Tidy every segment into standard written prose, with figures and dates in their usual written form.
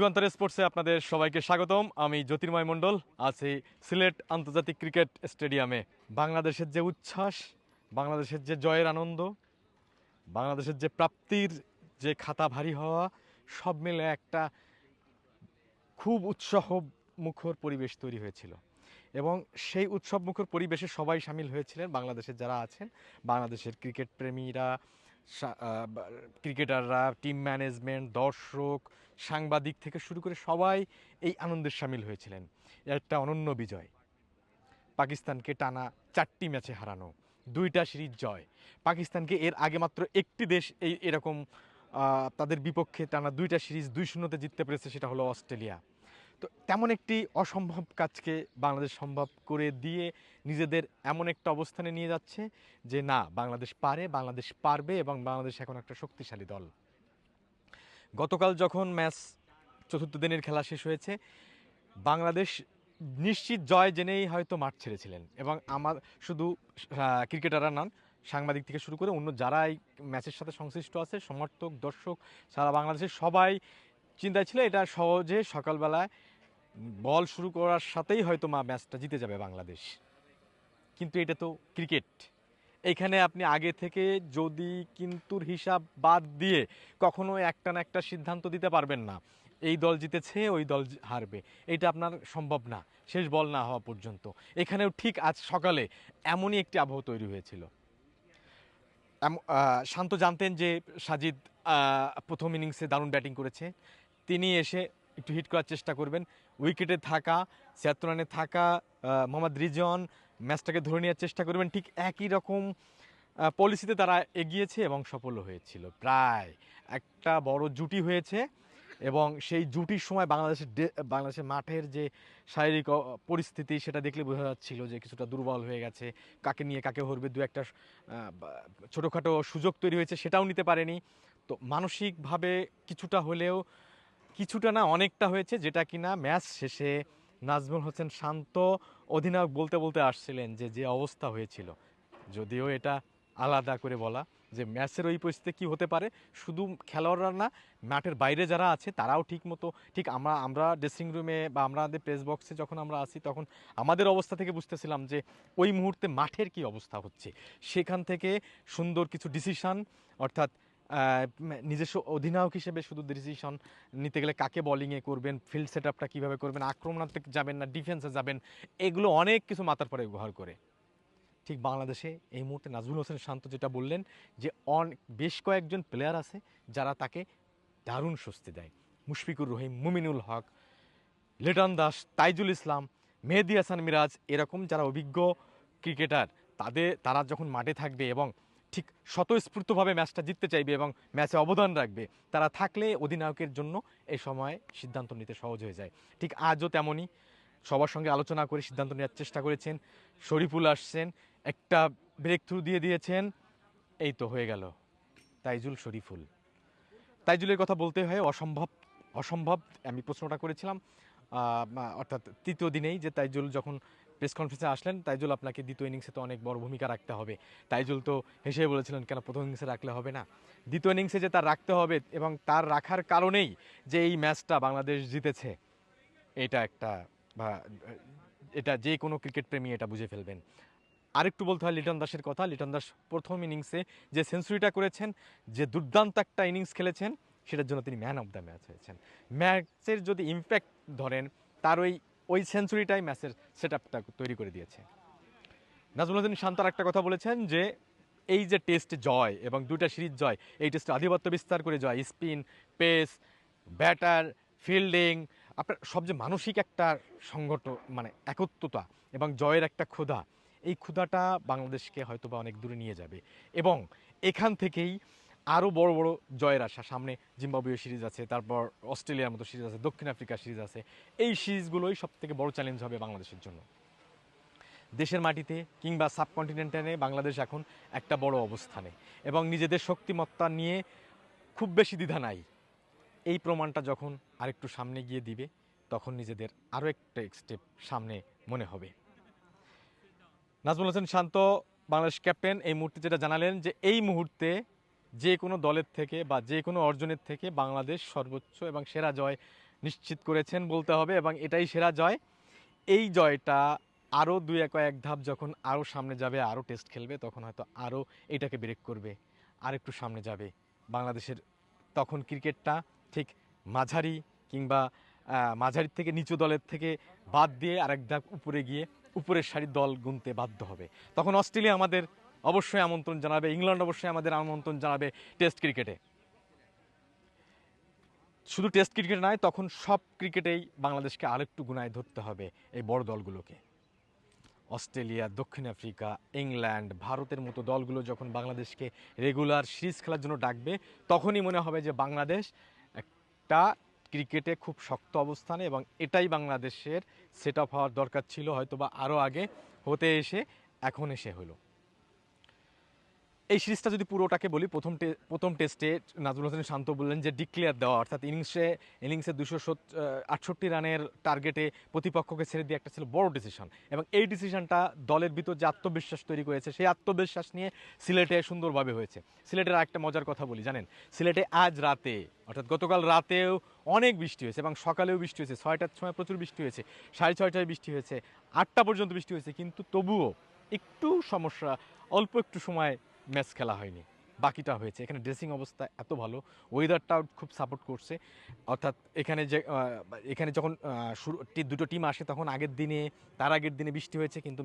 যুগান্তর স্পোর্টসে আপনাদের সবাইকে স্বাগতম। আমি জ্যোতির্ময় মণ্ডল আছি সিলেট আন্তর্জাতিক ক্রিকেট স্টেডিয়ামে। বাংলাদেশের যে উচ্ছ্বাস, বাংলাদেশের যে জয়ের আনন্দ, বাংলাদেশের যে প্রাপ্তির যে খাতা ভারী হওয়া, সব মিলে একটা খুব উৎসাহ মুখর পরিবেশ তৈরি হয়েছিল। এবং সেই উৎসব মুখর পরিবেশে সবাই সামিল হয়েছিলেন বাংলাদেশের যারা আছেন, বাংলাদেশের ক্রিকেট প্রেমীরা, ক্রিকেটাররা, টিম ম্যানেজমেন্ট, দর্শক, সাংবাদিক থেকে শুরু করে সবাই এই আনন্দের সামিল হয়েছিলেন। একটা অনন্য বিজয়, পাকিস্তানকে টানা 4টি ম্যাচে হারানো, 2টা সিরিজ জয়। পাকিস্তানকে এর আগে মাত্র একটি দেশ এরকম তাদের বিপক্ষে টানা 2টা সিরিজ 2-0 জিততে পেরেছে, সেটা হলো অস্ট্রেলিয়া। তো তেমন একটি অসম্ভব কাজকে বাংলাদেশ সম্ভব করে দিয়ে নিজেদের এমন একটা অবস্থানে নিয়ে যাচ্ছে যে না, বাংলাদেশ পারে, বাংলাদেশ পারবে এবং বাংলাদেশ এখন একটা শক্তিশালী দল। গতকাল যখন ম্যাচ চতুর্থ দিনের খেলা শেষ হয়েছে, বাংলাদেশ নিশ্চিত জয় জেনেই হয়তো মাঠ ছেড়েছিলেন। এবং আমার শুধু ক্রিকেটাররা নন, সাংবাদিক থেকে শুরু করে অন্য যারা এই ম্যাচের সাথে সংশ্লিষ্ট আছে, সমর্থক, দর্শক, সারা বাংলাদেশের সবাই চিন্তায় ছিল এটা সহজে সকালবেলায় বল শুরু করার সাথেই হয়তো ম্যাচটা জিতে যাবে বাংলাদেশ। কিন্তু এটা তো ক্রিকেট, এইখানে আপনি আগে থেকে যদি কিন্তুর হিসাব বাদ দিয়ে কখনো একটা না একটা সিদ্ধান্ত দিতে পারবেন না, এই দল জিতেছে ওই দল হারবে, এটা আপনার সম্ভব না শেষ বল না হওয়া পর্যন্ত। এখানেও ঠিক আজ সকালে এমনই একটি আবহ তৈরি হয়েছিল। শান্ত জানতেন যে সাজিদ প্রথম ইনিংসে দারুণ ব্যাটিং করেছে, তিনি এসে একটু হিট করার চেষ্টা করবেন। উইকেটে থাকা, 76 রানে থাকা মোহাম্মদ রিজন ম্যাচটাকে ধরে নেওয়ার চেষ্টা করবেন। ঠিক একই রকম পলিসিতে তারা এগিয়েছে এবং সফল হয়েছিল। প্রায় একটা বড় জুটি হয়েছে এবং সেই জুটির সময় বাংলাদেশের মাঠের যে শারীরিক পরিস্থিতি, সেটা দেখলে বোঝা যাচ্ছিল যে কিছুটা দুর্বল হয়ে গেছে। কাকে নিয়ে কাকে হরবে, দু একটা ছোটোখাটো সুযোগ তৈরি হয়েছে, সেটাও নিতে পারেনি। তো মানসিকভাবে কিছুটা হলেও, কিছুটা না অনেকটা হয়েছে, যেটা কিনা ম্যাচ শেষে নাজমুল হোসেন শান্ত অধিনায়ক বলতে বলতে আসছিলেন যে যে অবস্থা হয়েছিল, যদিও এটা আলাদা করে বলা যে ম্যাচের ওই পরিস্থিতি কী হতে পারে, শুধু খেলোয়াড়রা না, মাঠের বাইরে যারা আছে তারাও ঠিক আমরা ড্রেসিং রুমে বা আমাদের প্রেস বক্সে যখন আমরা আসি, তখন আমাদের অবস্থা থেকে বুঝতেছিলাম যে ওই মুহূর্তে মাঠের কি অবস্থা হচ্ছে। সেখান থেকে সুন্দর কিছু ডিসিশন, অর্থাৎ নিজস্ব অধিনায়ক হিসেবে শুধু ডিসিশন নিতে গেলে কাকে বোলিংয়ে করবেন, ফিল্ড সেট আপটা কীভাবে করবেন, আক্রমণাত্মক যাবেন না ডিফেন্সে যাবেন, এগুলো অনেক কিছু মাথার পরে ব্যবহার করে। ঠিক বাংলাদেশে এই মুহূর্তে নাজমুল হোসেন শান্ত যেটা বললেন যে বেশ কয়েকজন প্লেয়ার আছে যারা তাকে দারুণ স্বস্তি দেয়। মুশফিকুর রহিম, মুমিনুল হক, লিটন দাস, তাইজুল ইসলাম, মেহেদী হাসান মিরাজ, এরকম যারা অভিজ্ঞ ক্রিকেটার, তারা যখন মাঠে থাকবে এবং ঠিক স্বতঃস্ফূর্তভাবে ম্যাচটা জিততে চাইবে এবং ম্যাচে অবদান রাখবে, তারা থাকলে অধিনায়কের জন্য এই সময় সিদ্ধান্ত নিতে সহজ হয়ে যায়। ঠিক আজও তেমনই সবার সঙ্গে আলোচনা করে সিদ্ধান্ত নেওয়ার চেষ্টা করেছেন। শরীফুল আসছেন, একটা ব্রেক থ্রু দিয়ে দিয়েছেন, এই তো হয়ে গেল তাইজুল শরীফুল। তাইজুলের কথা বলতে হয় অসম্ভব অসম্ভব। আমি প্রশ্নটা করেছিলাম অর্থাৎ তৃতীয় দিনেই, যে তাইজুল যখন প্রেস কনফারেন্সে আসলেন, তাইজুল আপনাকে দ্বিতীয় ইনিংসে তো অনেক বড় ভূমিকা রাখতে হবে। তাইজুল তো হেসে বলেছিলেন কেন প্রথম ইনিংসে রাখলে হবে না, দ্বিতীয় ইনিংসে যে তার রাখতে হবে এবং তার রাখার কারণেই যে এই ম্যাচটা বাংলাদেশ জিতেছে, এটা যে কোনো ক্রিকেট প্রেমী এটা বুঝে ফেলবেন। আরেকটু বলতে হয় লিটন দাসের কথা। লিটন দাস প্রথম ইনিংসে যে সেঞ্চুরিটা করেছেন, যে দুর্দান্ত একটা ইনিংস খেলেছেন, সেটার জন্য তিনি ম্যান অফ দ্য ম্যাচ হয়েছেন। ম্যাচের যদি ইম্প্যাক্ট ধরেন, তার ওই সেঞ্চুরিটাই ম্যাচের সেট আপটা তৈরি করে দিয়েছে। নাজমুল হোসেন শান্তর একটা কথা বলেছেন যে এই যে টেস্ট জয় এবং 2টা সিরিজ জয়, এই টেস্টে আধিপত্য বিস্তার করে জয়, স্পিন, পেস, ব্যাটার, ফিল্ডিং, আপনার সব যে মানসিক একটা সংগঠন, মানে একত্রতা এবং জয়ের একটা ক্ষুধা, এই ক্ষুধাটা বাংলাদেশকে হয়তো বা অনেক দূরে নিয়ে যাবে। এবং এখান থেকেই আরও বড় বড় জয়ের আশা। সামনে জিম্বাবুয়ে সিরিজ আছে, তারপর অস্ট্রেলিয়ার মতো সিরিজ আছে, দক্ষিণ আফ্রিকা সিরিজ আছে। এই সিরিজগুলোই সবথেকে বড় চ্যালেঞ্জ হবে বাংলাদেশের জন্য। দেশের মাটিতে কিংবা সাবকন্টিনেন্টালে বাংলাদেশ এখন একটা বড় অবস্থানে এবং নিজেদের শক্তিমত্তা নিয়ে খুব বেশি দ্বিধা নাই। এই প্রমাণটা যখন আরেকটু সামনে গিয়ে দিবে, তখন নিজেদের আরও একটা স্টেপ সামনে মনে হবে। নাজমুল হোসেন শান্ত, বাংলাদেশ ক্যাপ্টেন, এই মুহূর্তে যেটা জানালেন যে এই মুহূর্তে যে কোনো দলের থেকে বা যে কোনো অর্জনের থেকে বাংলাদেশ সর্বোচ্চ এবং সেরা জয় নিশ্চিত করেছেন বলতে হবে, এবং এটাই সেরা জয়। এই জয়টা আরও দুই কয়েক ধাপ যখন আরও সামনে যাবে, আরও টেস্ট খেলবে, তখন হয়তো আরও এটাকে ব্রেক করবে, আর একটু সামনে যাবে বাংলাদেশের। তখন ক্রিকেটটা ঠিক মাঝারি কিংবা মাঝারির থেকে নিচু দলের থেকে বাদ দিয়ে আরেক ধাপ উপরে গিয়ে উপরের সারির দল গুনতে বাধ্য হবে। তখন অস্ট্রেলিয়া আমাদের অবশ্যই আমন্ত্রণ জানাবে, ইংল্যান্ড অবশ্যই আমাদের আমন্ত্রণ জানাবে টেস্ট ক্রিকেটে। শুধু টেস্ট ক্রিকেট নয়, তখন সব ক্রিকেটেই বাংলাদেশকে আরেকটু গুনায় ধরতে হবে এই বড় দলগুলোকে। অস্ট্রেলিয়া, দক্ষিণ আফ্রিকা, ইংল্যান্ড, ভারতের মতো দলগুলো যখন বাংলাদেশকে রেগুলার সিরিজ খেলার জন্য ডাকবে, তখনই মনে হবে যে বাংলাদেশ একটা ক্রিকেটে খুব শক্ত অবস্থানে, এবং এটাই বাংলাদেশের সেট আপ হওয়ার দরকার ছিল, হয়তোবা আরও আগে হতে এসে এখন এসে হলো। এই সিরিজটা যদি পুরোটাকে বলি, প্রথম টেস্টে নাজমুল হোসেন শান্ত বললেন যে ডিক্লেয়ার দেওয়া, অর্থাৎ ইনিংসে 268 রানের টার্গেটে প্রতিপক্ষকে ছেড়ে দিয়ে একটা ছিল বড় ডিসিশন, এবং এই ডিসিশনটা দলের ভিতর যে আত্মবিশ্বাস তৈরি করেছে, সেই আত্মবিশ্বাস নিয়ে সিলেটে সুন্দরভাবে হয়েছে। সিলেটের একটা মজার কথা বলি, জানেন, সিলেটে আজ রাতে অর্থাৎ গতকাল রাতেও অনেক বৃষ্টি হয়েছে, এবং সকালেও বৃষ্টি হয়েছে, 6টার সময় প্রচুর বৃষ্টি হয়েছে, 6:30টায় বৃষ্টি হয়েছে, 8টা পর্যন্ত বৃষ্টি হয়েছে, কিন্তু তবুও একটু সমস্যা, অল্প একটু সময় ম্যাচ খেলা হয়নি, বাকিটা হয়েছে। এখানে ড্রেসিং অবস্থা এত ভালো, ওয়েদারটাও খুব সাপোর্ট করছে, অর্থাৎ এখানে যখন দুটো টিম আসে তখন তার আগের দিনে বৃষ্টি হয়েছে, কিন্তু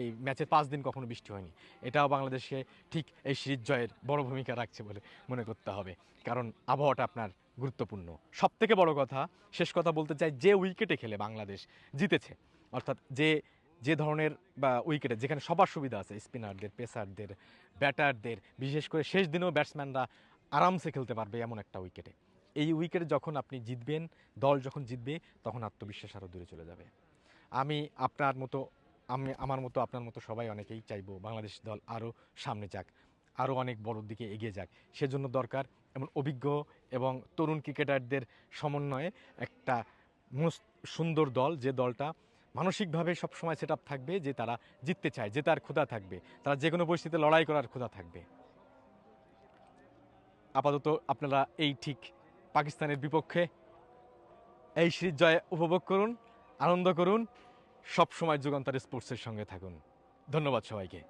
এই ম্যাচের 5 দিন কখনো বৃষ্টি হয়নি। এটাও বাংলাদেশে ঠিক এই সিরিজ জয়ের বড় ভূমিকা রাখছে বলে মনে করতে হবে, কারণ আবহাওয়াটা আপনার গুরুত্বপূর্ণ। সব থেকে বড় কথা, শেষ কথা বলতে চাই, যে উইকেটে খেলে বাংলাদেশ জিতেছে, অর্থাৎ যে ধরনের বা উইকেটে যেখানে সবার সুবিধা আছে, স্পিনারদের, পেসারদের, ব্যাটারদের, বিশেষ করে শেষ দিনেও ব্যাটসম্যানরা আরামসে খেলতে পারবে এমন একটা উইকেটে, এই উইকেটে যখন আপনি জিতবেন, দল যখন জিতবে, তখন আত্মবিশ্বাস আরও দূরে চলে যাবে। আমার মতো আপনার মতো সবাই অনেকেই চাইবো বাংলাদেশ দল আরও সামনে যাক, আরও অনেক বড়র দিকে এগিয়ে যাক। সেজন্য দরকার এমন অভিজ্ঞ এবং তরুণ ক্রিকেটারদের সমন্বয়ে একটা সুন্দর দল, যে দলটা মানসিকভাবে সবসময় সেট আপ থাকবে, যে তারা জিততে চায়, জেতার ক্ষুধা থাকবে, তারা যে কোনো পরিস্থিতিতে লড়াই করার ক্ষুধা থাকবে। আপাতত আপনারা এই ঠিক পাকিস্তানের বিপক্ষে এই সিরিজ জয় উপভোগ করুন, আনন্দ করুন, সবসময় যুগান্তর স্পোর্টসের সঙ্গে থাকুন। ধন্যবাদ সবাইকে।